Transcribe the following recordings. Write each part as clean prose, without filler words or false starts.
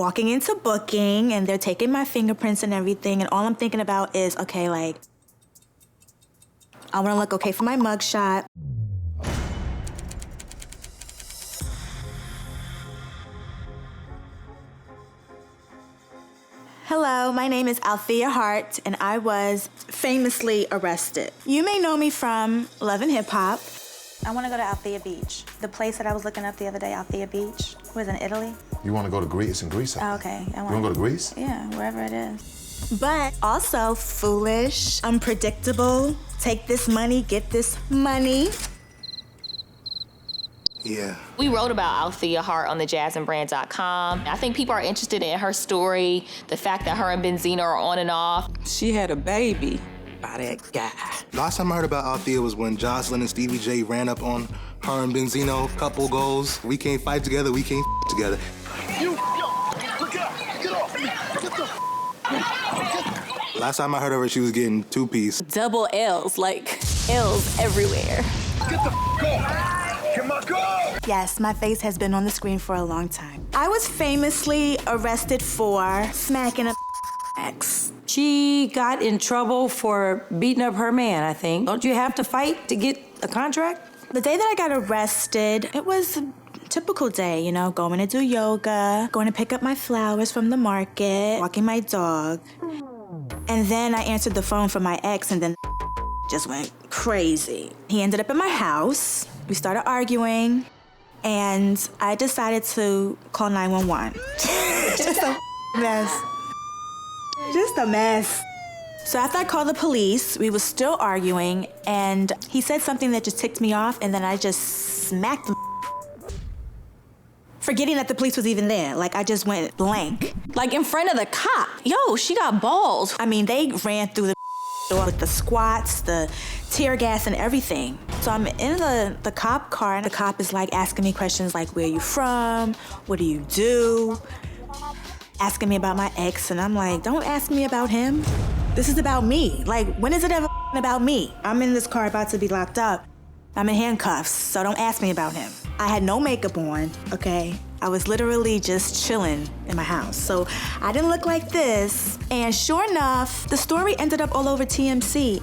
walking into booking and they're taking my fingerprints and everything, and all I'm thinking about is, okay, like, I wanna look okay for my mugshot. Hello, my name is Althea Hart, and I was famously arrested. You may know me from Love and Hip Hop. I want to go to Althea Beach. The place that I was looking up the other day, Althea Beach, was in Italy. You want to go to Greece? It's in Greece. Oh, okay. You want to go to Greece? Yeah, wherever it is. But also foolish, unpredictable, take this money, get this money. Yeah. We wrote about Althea Hart on thejazandbrand.com. I think people are interested in her story, the fact that her and Benzino are on and off. She had a baby by that guy. Last time I heard about Althea was when Jocelyn and Stevie J ran up on her and Benzino, couple goals. We can't fight together, we can't together. Yo, look out, get off me, get the Last time I heard of her, she was getting two-piece. Double L's, like L's everywhere. Get the off. Get my gun! Yes, my face has been on the screen for a long time. I was famously arrested for smacking a ex. She got in trouble for beating up her man, I think. Don't you have to fight to get a contract? The day that I got arrested, it was a typical day, you know, going to do yoga, going to pick up my flowers from the market, walking my dog. And then I answered the phone from my ex, and then just went crazy. He ended up in my house. We started arguing, and I decided to call 911. Just a mess. Just a mess. So after I called the police, we were still arguing, and he said something that just ticked me off, and then I just smacked him. Forgetting that the police was even there. Like, I just went blank. Like in front of the cop. Yo, she got balls. I mean, they ran through the door with the squats, the tear gas, and everything. So I'm in the cop car, and the cop is like asking me questions like, where are you from? What do you do? Asking me about my ex, and I'm like, don't ask me about him. This is about me. Like, when is it ever about me? I'm in this car about to be locked up. I'm in handcuffs, so don't ask me about him. I had no makeup on, okay? I was literally just chilling in my house. So I didn't look like this. And sure enough, the story ended up all over TMC.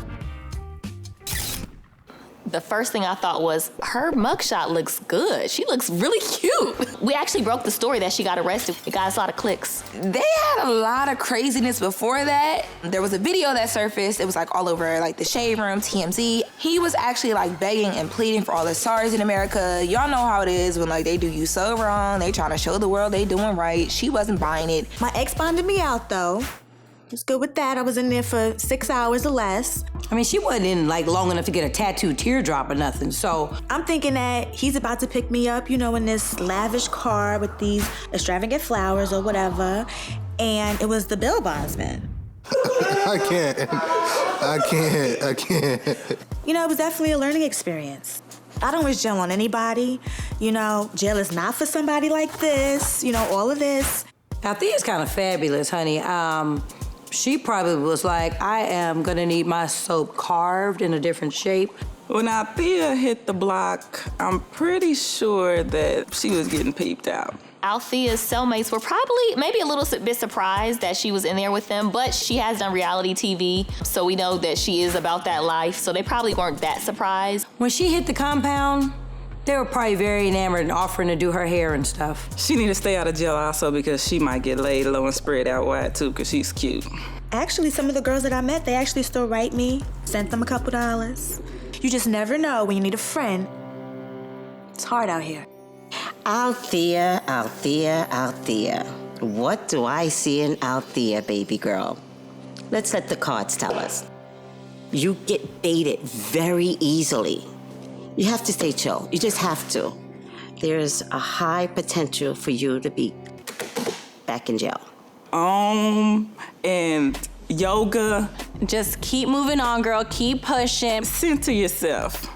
The first thing I thought was, her mugshot looks good. She looks really cute. We actually broke the story that she got arrested. It got us a lot of clicks. They had a lot of craziness before that. There was a video that surfaced. It was like all over like the Shade Room, TMZ. He was actually like begging and pleading for all the SARS in America. Y'all know how it is when like they do you so wrong. They trying to show the world they doing right. She wasn't buying it. My ex bonded me out though. I was good with that. I was in there for 6 hours or less. I mean, she wasn't in like long enough to get a tattooed teardrop or nothing, so. I'm thinking that he's about to pick me up, you know, in this lavish car with these extravagant flowers or whatever, and it was the bondsman. I can't. You know, it was definitely a learning experience. I don't wish jail on anybody. You know, jail is not for somebody like this, you know, all of this. Althea's kind of fabulous, honey. She probably was like, I am gonna need my soap carved in a different shape. When Althea hit the block, I'm pretty sure that she was getting peeped out. Althea's cellmates were probably maybe a little bit surprised that she was in there with them, but she has done reality TV, so we know that she is about that life, so they probably weren't that surprised. When she hit the compound, they were probably very enamored and offering to do her hair and stuff. She need to stay out of jail also because she might get laid low and spread out wide too because she's cute. Actually, some of the girls that I met, they actually still write me, sent them a couple dollars. You just never know when you need a friend. It's hard out here. Althea. What do I see in Althea, baby girl? Let's let the cards tell us. You get baited very easily. You have to stay chill. You just have to. There's a high potential for you to be back in jail. And yoga. Just keep moving on, girl. Keep pushing. Center yourself.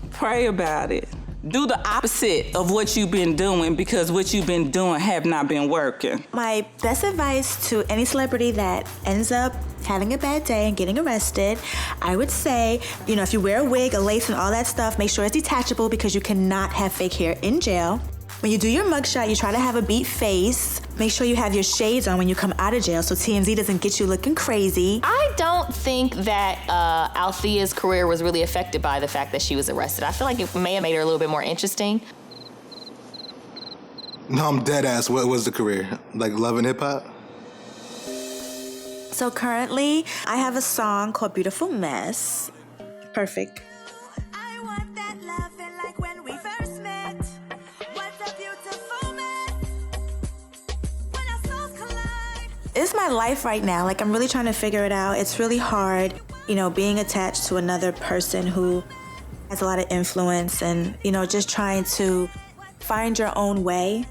Pray about it. Do the opposite of what you've been doing because what you've been doing have not been working. My best advice to any celebrity that ends up having a bad day and getting arrested, I would say, you know, if you wear a wig, a lace, and all that stuff, make sure it's detachable because you cannot have fake hair in jail. When you do your mugshot, you try to have a beat face. Make sure you have your shades on when you come out of jail so TMZ doesn't get you looking crazy. I don't think that Althea's career was really affected by the fact that she was arrested. I feel like it may have made her a little bit more interesting. No, I'm dead ass. What was the career? Like Love and Hip Hop? So currently, I have a song called Beautiful Mess. Perfect. I want that loving like when we first met. What's a beautiful mess? When our souls collide. It's my life right now. Like, I'm really trying to figure it out. It's really hard, you know, being attached to another person who has a lot of influence and, you know, just trying to find your own way.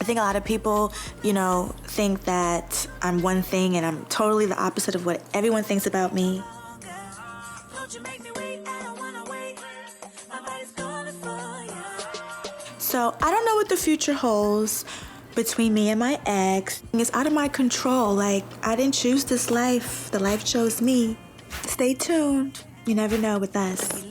I think a lot of people, you know, think that I'm one thing and I'm totally the opposite of what everyone thinks about me. So I don't know what the future holds between me and my ex. It's out of my control. Like, I didn't choose this life. The life chose me. Stay tuned. You never know with us.